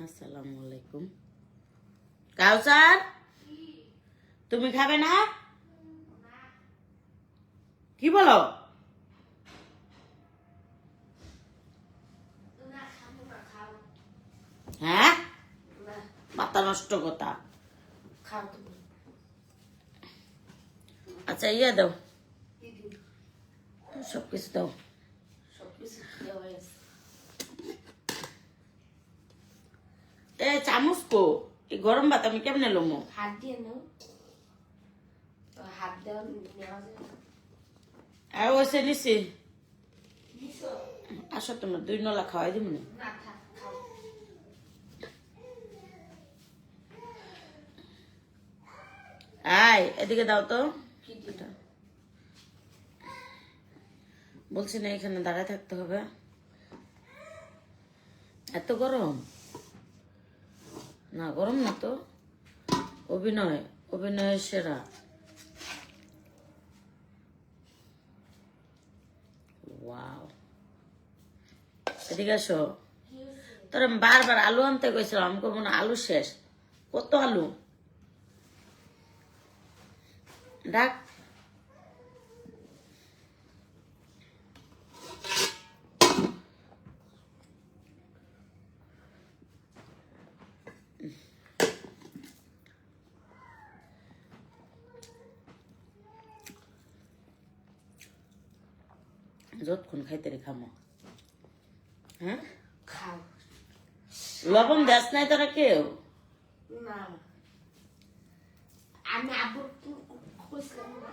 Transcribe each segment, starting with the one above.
আসসালামু আলাইকুম। কাউসার, তুমি খাবে না? কি বলো? হ্যাঁ, মাথা নষ্ট কথা। আচ্ছা, ইয়ে দাও, সবকিছু দাও। এ চামচ কো, এই গরম ভাত আমি কেমনে লমো? হাত দিয়ে নাও, হাত দেওয়া নেওয়া যায়। ওইসে নিছি। আসো, তোমার 2 নলা খাওয়াই দিব না। না থাক, খাও। আয় এদিকে দাও তো। কি দিটা? বলছি না এখানে দাঁড়ায় থাকতে হবে। এত গরম না, গরম না তো। অভিনয়ের সেরা। ওয়াও, এদিকে আসো। তোর আমি বারবার আলু আনতে কইছিলাম, আমি করবো না, আলু শেষ। কত আলু? ডাক। যতক্ষণ খাইতে রে খামো। হ্যাঁ, খাও। লবণ দেশ নাই তোরা কেউ? না, আমি আব্বুর কইছিলাম না।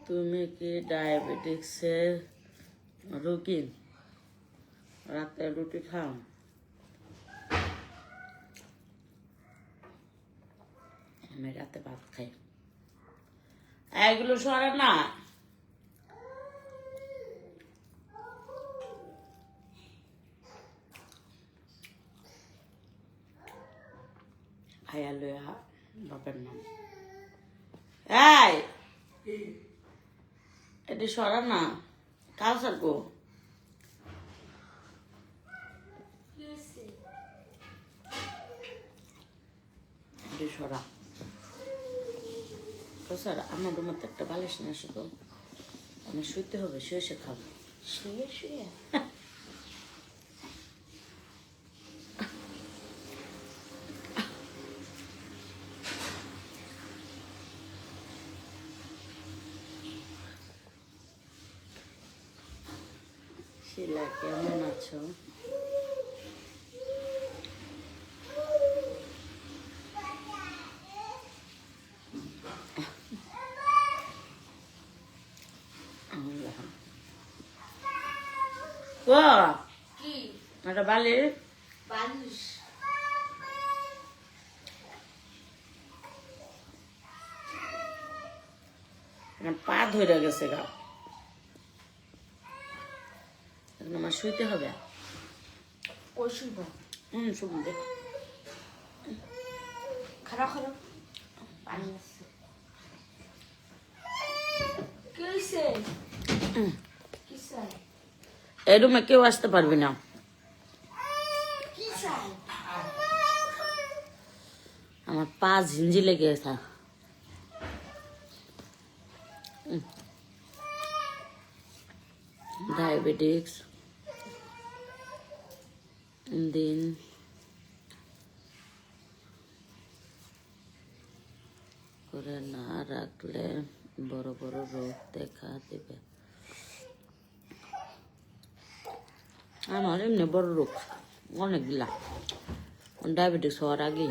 তুমি কি ডায়াবেটিক্সের রোগী? রাতে রুটি খাও? আমি রাতে ভাত খাই। এগুলো সরে না। খাইয়া লইয়া বাপের নাম। এই, এটি সরা না। কাউসার গো, এটি সরা। কাউসার, আমার রুমের তো একটা বালিশ নিয়ে আসো তো। আমি শুইতে হবে, শুয়ে শুয়ে খাবো। শুয়ে শুয়ে শিলা, কেমন আছো? ও কি একটা বালিশ। বালিশ? পা ধরে গেছে গা। এখন আমার শুইতে হবে। ওই শুইব। শুনুন দেখ। খারাপ খারাপ পানি আছে। কি হয়েছে? কি চাই? এই রুমে কেউ আসতে পারবি না। কি চাই? আমার পা ঝিঞ্জি লেগে গেছে। ডায়াবেটিক্স দিন করে না রাখলে বড় বড় রোগ দেখা দেবে। আমার এমনি বড় রোগ অনেকগুলা, ডায়াবেটিক্স হওয়ার আগে।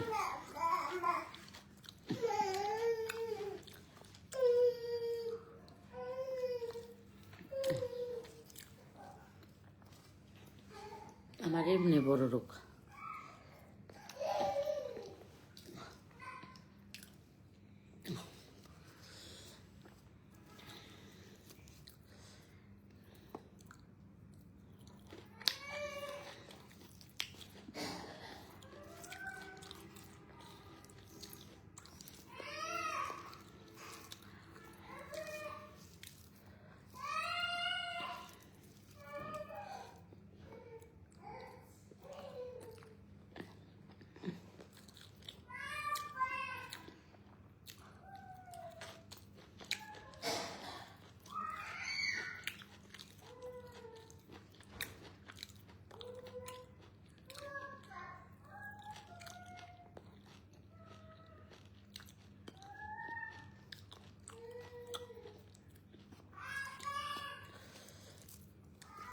আমার এমনি বড় রোগ।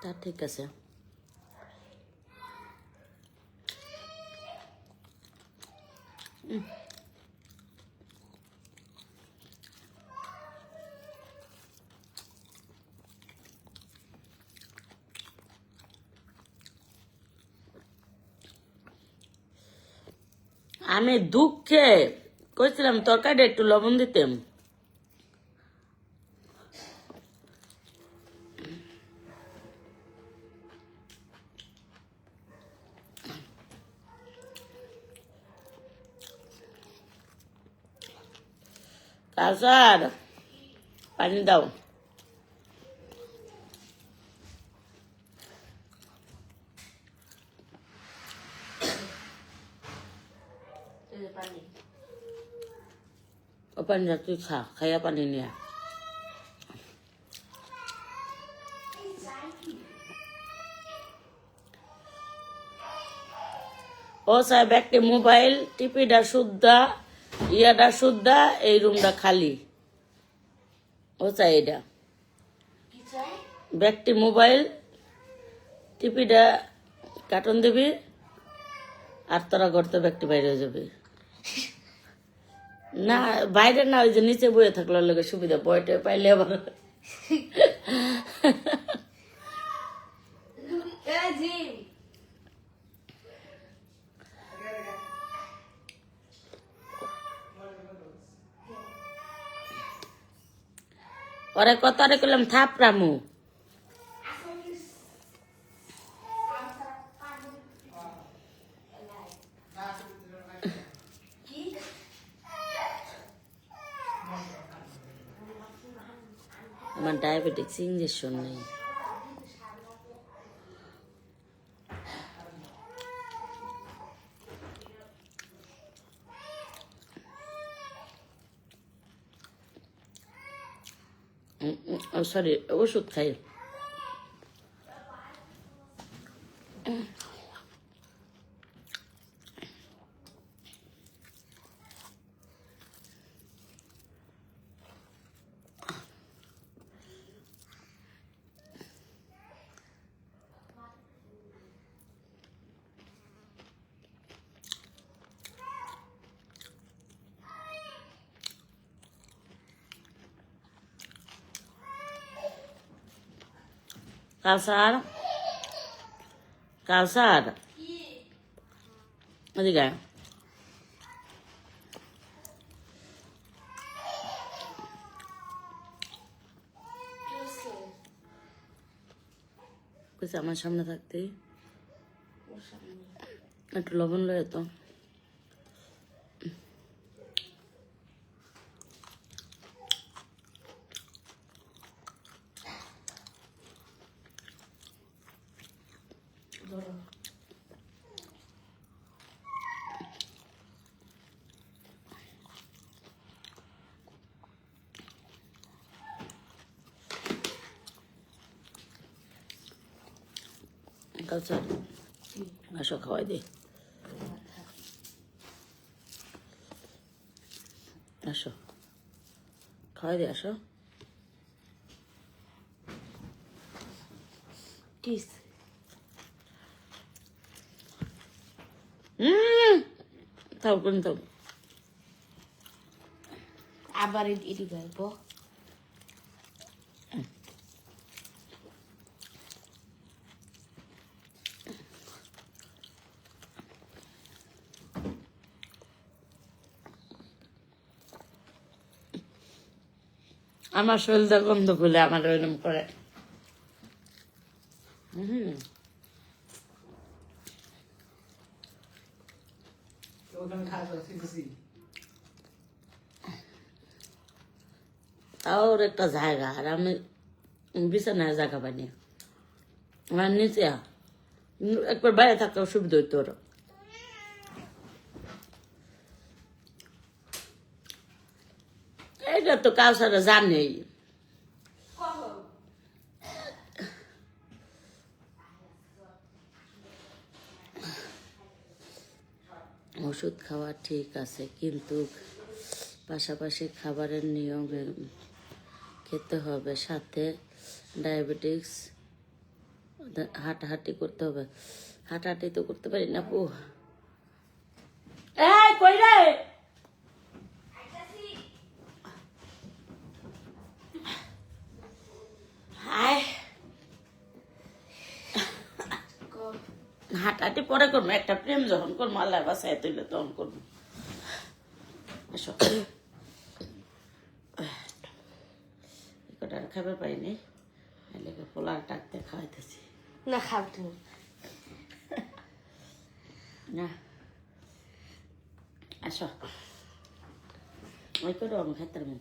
তা ঠিক আছে। আমি দুঃখে কইছিলাম তরকারিটা একটু লবণ দিতেম। কাজার পানি দাও। পানি ও পানি যা তুই খা, খাইয়া পানি নিয়ে। ও সাহেব একটি মোবাইল টিপিটা শুদ্ধা ইয়াটা শুদ্ধা এই রুমটা খালি। ও চাই এটা কি চাই? ব্যক্তি মোবাইল টিপিটা কার্টুন দিবি আর তোরা করতে ব্যক্তি বাইরে হয়ে যাবে। না বাইরে না, ওই যে নিচে বয়ে থাকলো লোকের সুবিধা, বয়টা পাইলে আবার জি ওরে কত রে করলাম থাপ রামু। আমার ডায়াবেটিক্স ইঞ্জেকশন নেই। সরি ওষুধ খাই। কাউসার কাউসার এদিকে আয়। কইছে আমার সামনে থাকতে একটু লবণ লয়ে তো। কাউসার আসো খাওয়াই দে, আসো খাওয়াই দে, আসো। কিস তাও কোন তাও আবার এটি গল্প আমার শরীরটা গন্ধ খুলে আমার ওইরকম করে। তাও ওর একটা জায়গা, আর আমি বিছানায় জায়গা পাইনি। আমার নিচে একবার বাইরে থাকতে অসুবিধা হইতো ওর। এইটা তো কাউসারা জানেই। ওষুধ খাওয়া ঠিক আছে, কিন্তু পাশাপাশি খাবারের নিয়মে খেতে হবে, সাথে ডায়াবেটিক্স হাঁটাহাঁটি করতে হবে, হাঁটাহাঁটি তো করতে পারি না আপু। এই কই রে? হায়, হাঁটাহাঁটি পরে করবো, একটা প্রেম যখন করবো আল্লাহ বাসায় তুইলে তখন করবো। এসো, কটার খাবার পাইনি, এলাকা পোলার ডাকতে খাওয়াইতেছি। না খাও তুমি। না আসো, ওই করে আমি খাইতে পারবেন।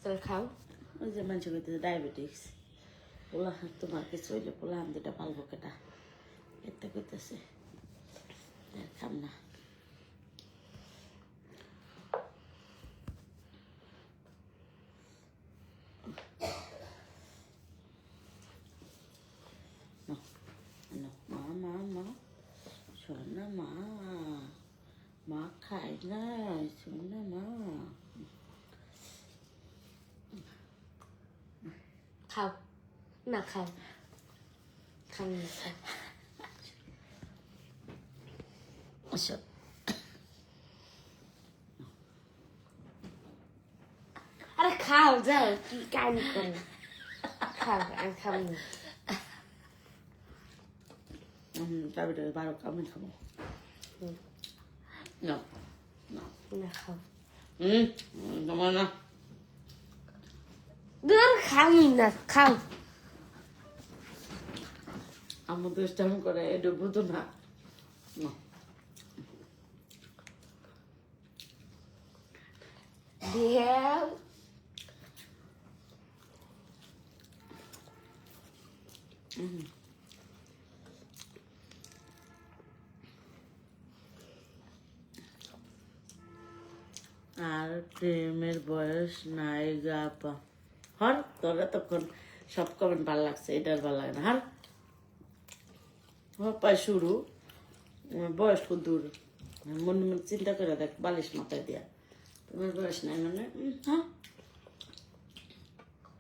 তাহলে খাও। ওই যে মানুষ কইতেছে ডায়াবেটিক্স, পোলা তোমার কিছু হইলে পোলা হান দুটা পালবো কেটা, এতে কইতেছে খাম না। মা মা মা শোনা মা, মা খাই না, শোনা মা। খাও না খাও, খাও না খাও। আসো, আরে খাও যাও, কি কাজ করো, খাও আর খাও না। ডায়াবেটিস 12 আমি খাবো না, না না খাও। তোমার না, দূর খাও না, খাও। আমার দুষ্টাম করে এটা বুঝো না। দেও আর প্রেমের বয়স নাই গা আপা। হর তোর এতক্ষণ সব কমেন্ট ভালো লাগছে, এটার ভালো লাগে না। হার পায় শুরু, বয়স খুব দূর, মনে মনে চিন্তা করে দেখ, বালিশ মাথায় দিয়া প্রেমের বয়স নাই মানে। হ্যাঁ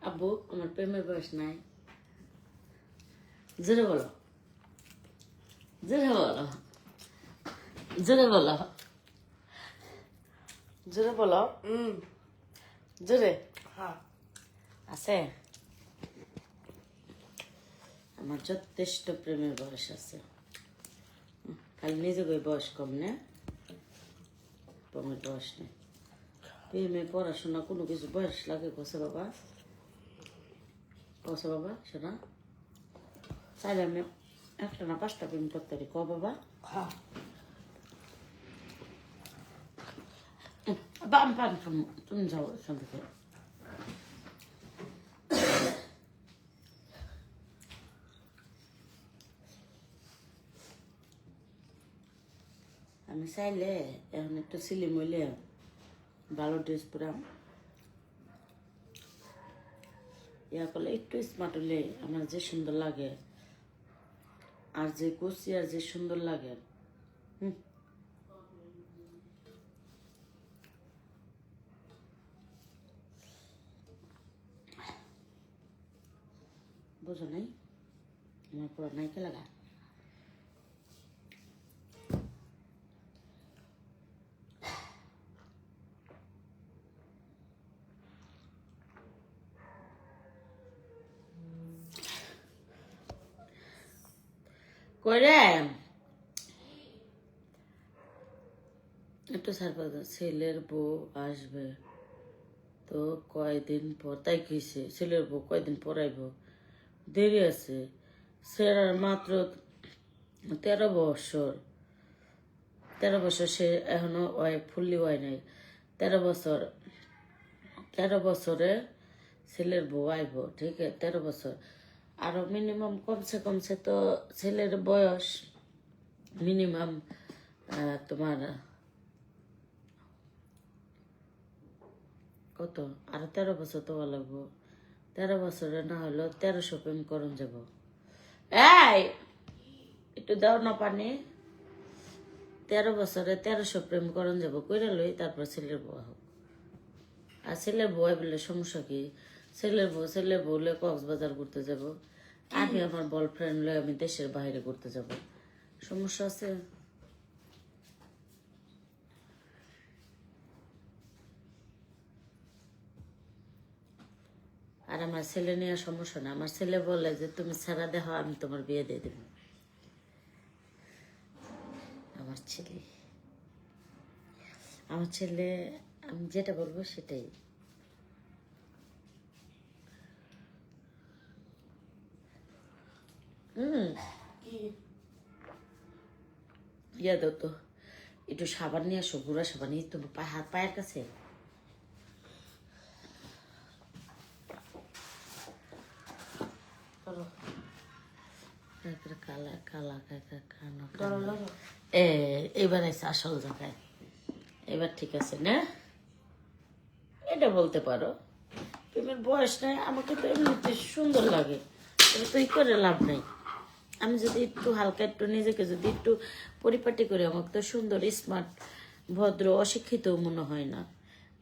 আব্বু, আমার প্রেমের বয়স নাই। জোরে বলো, জোরে বলো, জোরে বলো, জোরে বলো, জোরে হ্যাঁ। আছে। আমার যথেষ্ট প্রেমের বয়স আছে, খালি নিজে কই বয়স কম না, প্রেমের বয়স নেই। প্রেমে পড়াশোনা কোনো কিছু বয়স লাগে কসে বাবা, কসে বাবা শোনা, চাইলে আমি একটা না 5টা প্রেম করতে পারি, ক বাবা। হ্যাঁ। বাম পান খাম, তুমি যাও এখান থেকে। আমি চাইলে এখন একটু সিলিম হইলে ভালো ড্রেস পরাম, ইয়া করলে একটু স্মার্ট হলে আমার যে সুন্দর লাগে, আর যে কুচি আর যে সুন্দর লাগে। বুঝো নাই আমার পুরো নাইকে লাগা। করে একটু সারপ্রাইজ, ছেলের বউ আসবে তো কয়দিন পর, তাই কিসে ছেলের বউ কয়দিন পর আইব, দেরি আছে। সেরার মাত্র 13 বছর, 13 বছর, সে এখনো ফুললি হয় নাই। 13 বছর, 13 বছরে ছেলের বউ আইব, ঠিক আছে 13 বছর। আরো মিনিমাম কমসে তো ছেলের বয়স মিনিমাম তোমার কত, আরো 13 বছর তো লাগবো। 13 বছরে না হলো 1300 প্রেম করণ যাব। এই একটু দাও না পানি। 13 বছরে 1300 প্রেম করণ যাব, কইরা লই তারপর ছেলের বউ হোক। আর ছেলের বউ বলে সমস্যা কি, ছেলের বউ বলে কক্সবাজার ঘুরতে যাব, আমি আমার বয়ফ্রেন্ড লয়ে আমি দেশের বাইরে ঘুরতে যাব, সমস্যা আছে? আর আমার ছেলে নিয়ে সমস্যা না, আমার ছেলে বলে যে তুমি ছাড়া দেখো আমি তোমার বিয়ে দিয়ে দেব। আমার ছেলে আমার ছেলে আমি যেটা বলবো সেটাই। ইয়া দাও তো, একটু সাবান নিয়ে আসো, গুঁড়া সাবান, এই তো হাত পায়ের কাছে। কালা কালা কাকা কানো এবার আছে আসল জায়গায়, এবার ঠিক আছে না? এটা বলতে পারো প্রেমের বয়স নাই, আমাকে তো এমনিতে সুন্দর লাগে, এটা তো ই করে লাভ নাই। আমি যদি একটু হালকা একটু নিজেকে যদি একটু পরিপাটি করি, আমাকে তো সুন্দর স্মার্ট ভদ্র অশিক্ষিত মনে হয় না।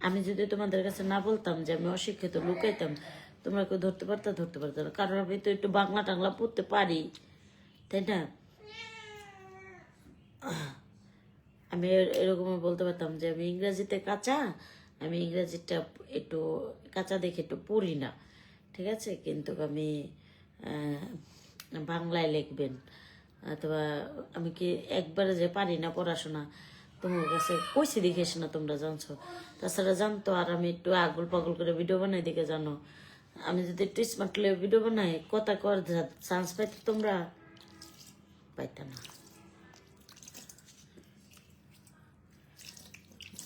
আমি যদি তোমাদের কাছে না বলতাম যে আমি অশিক্ষিত, লুকাইতাম, তোমরা কেউ ধরতে পারতো না, কারণ আমি তো একটু বাংলা টাংলা পড়তে পারি, তাই না? আমি এরকম বলতে পারতাম যে আমি ইংরেজিতে কাঁচা, আমি ইংরেজিটা একটু কাঁচা দেখে একটু পড়ি না, ঠিক আছে, কিন্তু আমি বাংলায় লিখবেন, অথবা আমি কি একবারে যে পারি না পড়াশোনা, তোমার কাছে কইছি দেখিস না, তোমরা জানছো, তাছাড়া জানতো। আর আমি একটু আগল পাগল করে ভিডিও বানাই দেখে জানো, আমি যদি একটু স্মার্ট ভিডিও বানাই কথা কর চান্স পাইতো, তোমরা পাইতা না,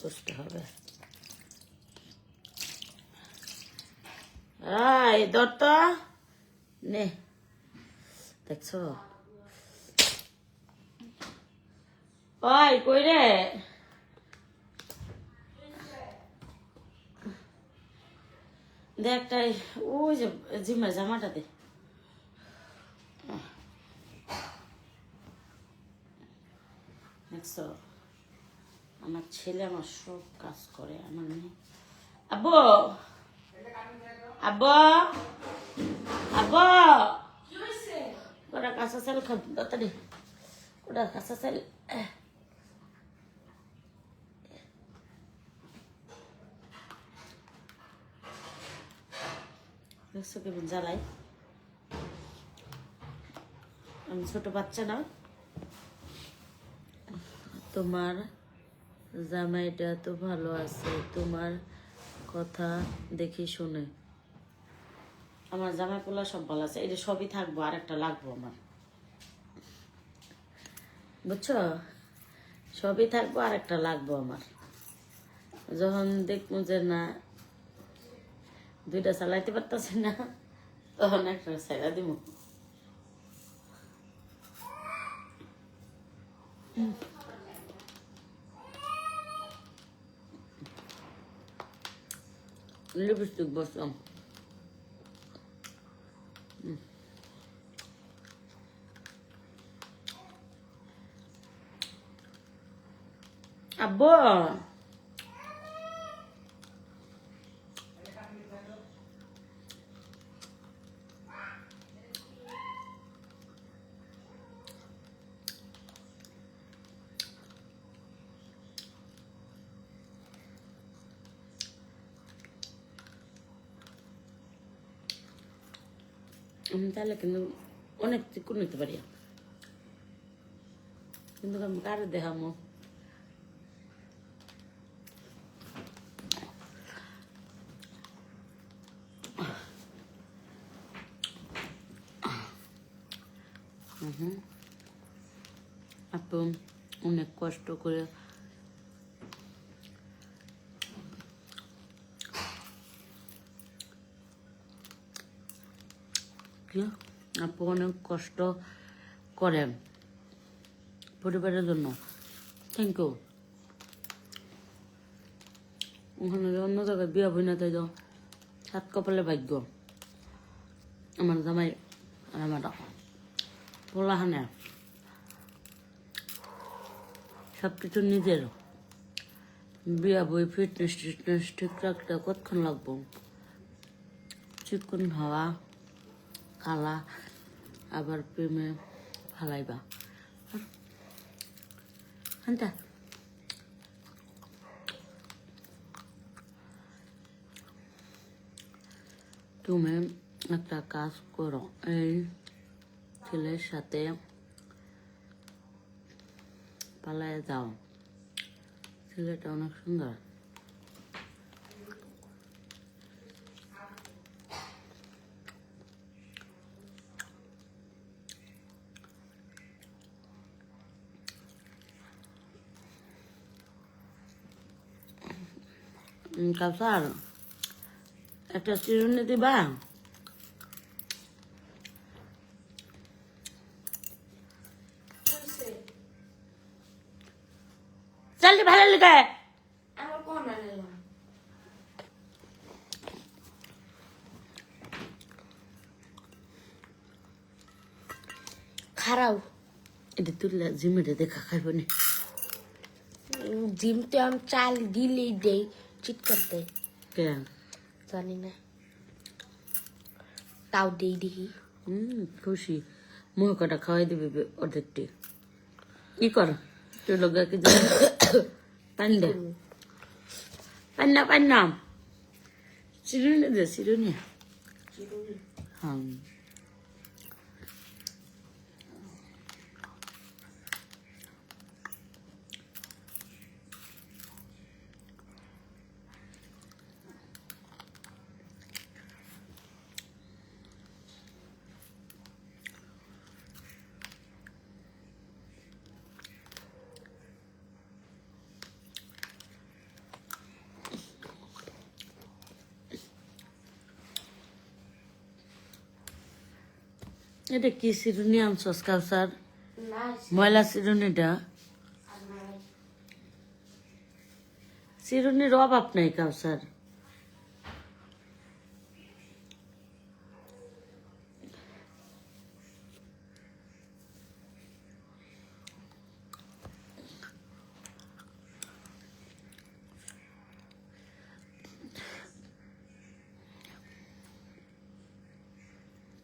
বুঝতে হবে। এই দত্ত নে, দেখছো? ওই কই রে? দেখ ওই যে জিম্মা জামাটা দে। দেখছো, আমার ছেলে আমার সব কাজ করে, আমার মেয়ে। আব্বু আব্বু আব্বু, ওরা কাঁচা চাল খাব তাড়াতাড়ি, ওরা কাঁচা চাল। দেখছো কেমন জ্বালাই, আমি ছোট বাচ্চা না? তোমার জামাইটা তো ভালো আছে, তোমার কথা দেখি শুনে। আমার জামাই পোলা সব ভালো আছে, এটা সবই থাকবো, আর একটা লাগবো আমার, বুঝছো? সবই থাকবো, আর একটা লাগবো আমার। যখন দেখবো যে না দুইটা চালাইতে পারতেছি না, তখন একটা ছেড়া দিব। লিপস্টিক বসলাম। আব্বু আমি তাহলে কিন্তু অনেক চিকুন নিতে পারি, কিন্তু আমি কারে দেখামো? আপু অনেক কষ্ট করে আপু অনেক কষ্ট করেন পরিবারের জন্য, থ্যাংক ইউ। ওখানে অন্য জায়গায় বিয়া বই না, তাই তো সাত কপালে ভাগ্য আমার জামাই আর আমার পোলাহানে সব কিছু নিজের। বিয়া বই ফিটনেস টিটনেস ঠিক রাখতে কতক্ষণ লাগবো? চিকন হাওয়া কালা আবার প্রেমে ফালাইবা আনতা তুমি একটা কাজ করো, এই ছেলের সাথে পালায় যাও। ছেলেটা অনেক সুন্দর। কাউসার একটা চিরুনি দিবা? চালটি ভালো লেগে আমার কোন আনলাম খারাপ এটা তুললে জিমেটে দেখা খাইব না। জিম তো আমি চাল দিলেই দেই চিৎকার দেয় কেন? জানি না তাও দেই দেখি খুশি মুখ কটা খাওয়াই দিবি অর্ধেকটি। কি কর তোর লোক পানি দে, পানি না চিরুনি দে, চিরুনি। হ্যাঁ এটা কি চিরুনি আনছস কাউসার? ময়লা চিরুনিটা। চিরুনির অভাব নাই কাউসার।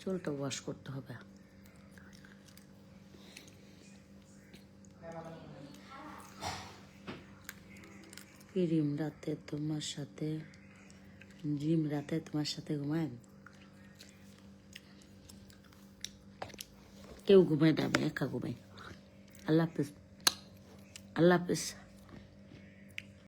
চুলটা ওয়াশ করতে হবে। ক্রিম রাতে তোমার সাথে, জিম রাতে তোমার সাথে ঘুমায়। কেউ ঘুমায় না, আমি একা ঘুমাই। আল্লাহ হাফিজ, আল্লাহ হাফিজ।